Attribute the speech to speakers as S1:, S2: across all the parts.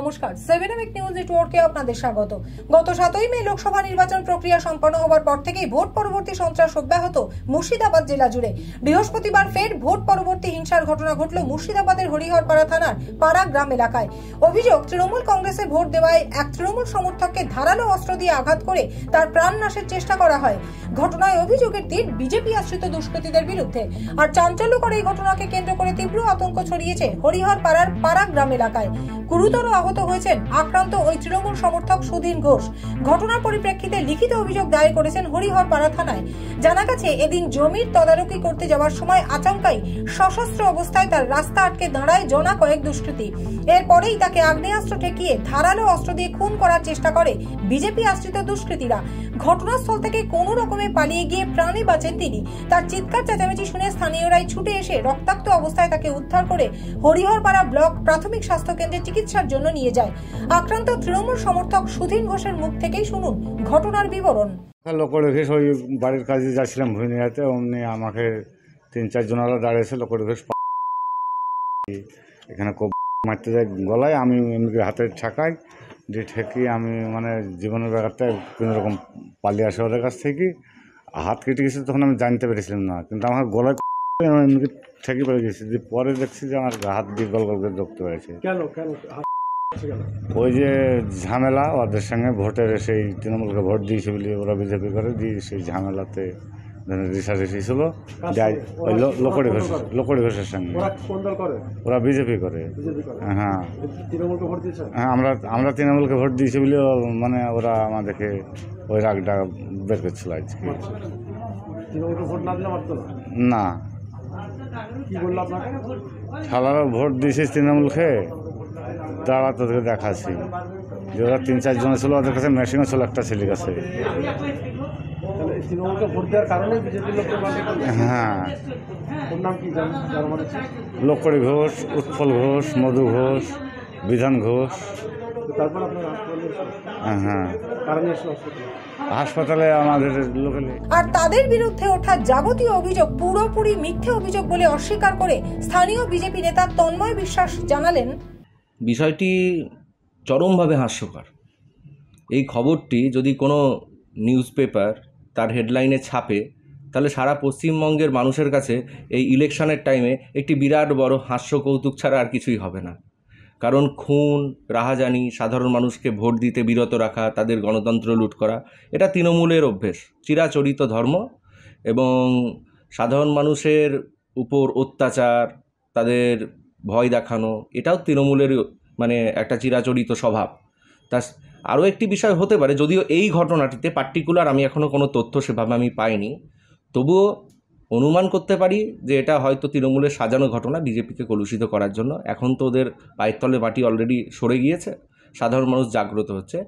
S1: নমস্কার, 7 নিউজ নেটওয়ার্কে আপনাদের স্বাগত। গত 7ই মে লোকসভা নির্বাচন প্রক্রিয়া সম্পন্ন হওয়ার পর থেকেই ভোট পরবর্তী সন্ত্রাস অব্যাহত মুর্শিদাবাদ জেলা জুড়ে। বৃহস্পতিবার ফের ভোট পরবর্তী হিংসার ঘটনা ঘটল মুর্শিদাবাদের হরিহরপাড়া থানার পাড়া গ্রাম এলাকায়। অভিযোগ, তৃণমূল কংগ্রেসে ভোট দেওয়ায় এক তৃণমূল সমর্থককে ধারালো অস্ত্র দিয়ে আঘাত করে তার প্রাণ নাশের চেষ্টা করা হয়। ঘটনায় অভিযোগের তীর বিজেপি আশ্রিত দুষ্কৃতীদের বিরুদ্ধে। আর চাঞ্চল্যকর এই ঘটনাকে কেন্দ্র করে তীব্র আতঙ্ক ছড়িয়েছে হরিহরপাড়ার পাড়া গ্রাম এলাকায়। গুরুতর আহত হয়েছেন আক্রান্ত ওই তৃণমূল সমর্থক সুধীন ঘোষ। ঘটনার পরিপ্রেক্ষিতে লিখিত অভিযোগ দায়ের করেছেন হরিহরপাড়া থানায়। জানা গেছে, এদিন জমির তদারকি করতে যাওয়ার সময় আচমকাই সশস্ত্র অবস্থায় তার রাস্তা আটকে দাঁড়ায় জনা কয়েক দুষ্কৃতী। এরপরেই তাকে আগ্নেয়াস্ত্র ঠেকিয়ে ধারালো অস্ত্র দিয়ে খুন করার চেষ্টা করে বিজেপি আশ্রিত দুষ্কৃতীরা। ঘটনাস্থল থেকে কোনো রকমে পালিয়ে গিয়ে প্রাণে বাঁচেন তিনি। তার চিৎকার চেঁচামেচি শুনে স্থানীয়রাই ছুটে এসে রক্তাক্ত অবস্থায় তাকে উদ্ধার করে হরিহরপাড়া ব্লক প্রাথমিক স্বাস্থ্য কেন্দ্রে চিকিৎসার জন্য নিয়ে যায়। আক্রান্ত তৃণমূল সমর্থক সুধীন ঘোষের মুখ থেকেই শুনুন ঘটনার বিবরণ।
S2: লোকড়ে ঘোষ ওই বাড়ির কাজে যাচ্ছিলাম ভুইনিয়াতে, অমনি আমাকে 3-4 জনেরা দাঁড়িয়েছে। লোকড়ে ঘোষ এখানে মারতে যায় গলায়, আমি এমনি হাতে ঠেকাই দিয়ে ঠেকি আমি মানে জীবনের ব্যাপারটা কোনো রকম পালিয়ে আসে ওদের কাছ থেকে। হাত কেটে গেছে তখন আমি জানতে পেরেছিলাম না, কিন্তু আমার গলায় এমনি ঠেকি পড়ে গেছি। দিয়ে পরে দেখছি যে আমার হাত দিয়ে গল গল করে ধরতে পেরেছে। ওই যে ঝামেলা ওদের সঙ্গে ভোটের, সেই তৃণমূলকে ভোট দিয়েছে বলে ওরা বিজেপি করে দিয়ে সেই ঝামেলাতে রেষারেষি ছিল। ওই লোকড়ি ঘোষের সঙ্গে ওরা বিজেপি করে। হ্যাঁ হ্যাঁ, আমরা তৃণমূলকে ভোট দিয়েছি বলে মানে ওরা আমাদেরকে ওই রাগটা বের করছিল আজকে। না, শালারা ভোট দিয়েছিস তৃণমূলকে, তারা তোদেরকে দেখাচ্ছি যে ওরা 3-4 জন ছিল, ওদের কাছে মেশিনও ছিল একটা ছেলের কাছে। হ্যাঁ, লোকড়ি ঘোষ, উৎপল ঘোষ, মধু ঘোষ, বিধান ঘোষ। হ্যাঁ, হাসপাতালে আমাদের লোকালে।
S1: আর তাদের বিরুদ্ধে ওঠা যাবতীয় অভিযোগ পুরোপুরি মিথ্যে অভিযোগ বলে অস্বীকার করে স্থানীয় বিজেপি নেতা তন্ময় বিশ্বাস জানালেন,
S3: বিষয়টি চরমভাবে হাস্যকর। এই খবরটি যদি কোনো নিউজ পেপার তার হেডলাইনে ছাপে, তাহলে সারা পশ্চিমবঙ্গের মানুষের কাছে এই ইলেকশনের টাইমে একটি বিরাট বড় হাস্য কৌতুক ছাড়া আর কিছুই হবে না। কারণ খুন, রাহাজানি, সাধারণ মানুষকে ভোট দিতে বিরত রাখা, তাদের গণতন্ত্র লুট করা, এটা তৃণমূলের অভ্যেস, চিরাচরিত ধর্ম। এবং সাধারণ মানুষের উপর অত্যাচার, তাদের ভয় দেখানো, এটাও তৃণমূলের মানে একটা চিরাচরিত স্বভাব। তা আরও একটি বিষয় হতে পারে, যদিও এই ঘটনাটিতে পার্টিকুলার আমি এখনও কোনো তথ্য সেভাবে আমি পাইনি, তবুও অনুমান করতে পারি যে এটা হয়তো তৃণমূলের সাজানো ঘটনা বিজেপিকে কলুষিত করার জন্য। এখন তো ওদের পায়ের তলে মাটি অলরেডি সরে গিয়েছে, সাধারণ মানুষ জাগ্রত হচ্ছে।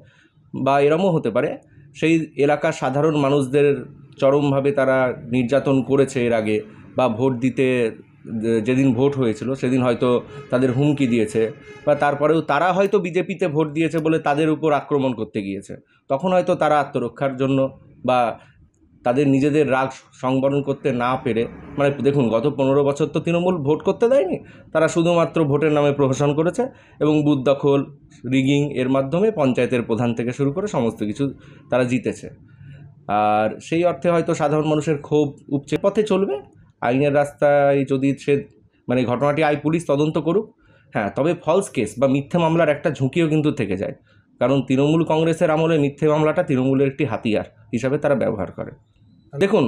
S3: বা এরমও হতে পারে সেই এলাকার সাধারণ মানুষদের চরমভাবে তারা নির্যাতন করেছে এর আগে, বা ভোট দিতে যেদিন ভোট হয়েছিল সেদিন হয়তো তাদের হুমকি দিয়েছে, বা তারপরেও তারা হয়তো বিজেপিতে ভোট দিয়েছে বলে তাদের উপর আক্রমণ করতে গিয়েছে। তখন হয়তো তারা আত্মরক্ষার জন্য বা তাদের নিজেদের রাগ সংবরণ করতে না পেরে, মানে দেখুন, গত 15 বছর তো তৃণমূল ভোট করতে দেয়নি, তারা শুধুমাত্র ভোটের নামে প্রহসন করেছে এবং বুথ দখল, রিগিং এর মাধ্যমে পঞ্চায়েতের প্রধান থেকে শুরু করে সমস্ত কিছু তারা জিতেছে। আর সেই অর্থে হয়তো সাধারণ মানুষের ক্ষোভ উপচে পথে চলবে। আইনের রাস্তায় যদি সে মানে ঘটনাটি পুলিশ তদন্ত করুক, হ্যাঁ, তবে ফলস কেস বা মিথ্যে মামলার একটা ঝুঁকিও কিন্তু থেকে যায়। কারণ তৃণমূল কংগ্রেসের আমলে মিথ্যে মামলাটা তৃণমূলের একটি হাতিয়ার হিসাবে তারা ব্যবহার করে। দেখুন,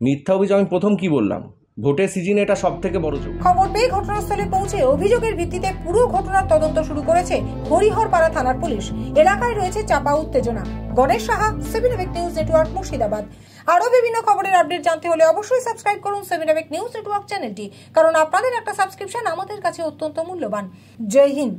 S3: মিথ্যা অভিযোগ আমি প্রথম কি বললাম, ভোটের সিজনে এটা সব থেকে বড় যোগ।
S1: খবর পেয়ে ঘটনাস্থলে পৌঁছে অভিযোগের ভিত্তিতে পুরো ঘটনার তদন্ত শুরু করেছে হরিহরপাড়া থানার পুলিশ। এলাকায় রয়েছে চাপা উত্তেজনা। Ganesh Saha, 7 news network, Murshidabad. আরো বিভিন্ন খবরের আপডেট জানতে হলে অবশ্যই সাবস্ক্রাইব করুন 7 নিউজ নেটওয়ার্ক চ্যানেলটি, কারণ আপনাদের একটা সাবস্ক্রিপশন আমাদের কাছে অত্যন্ত মূল্যবান। জয় হিন্দ।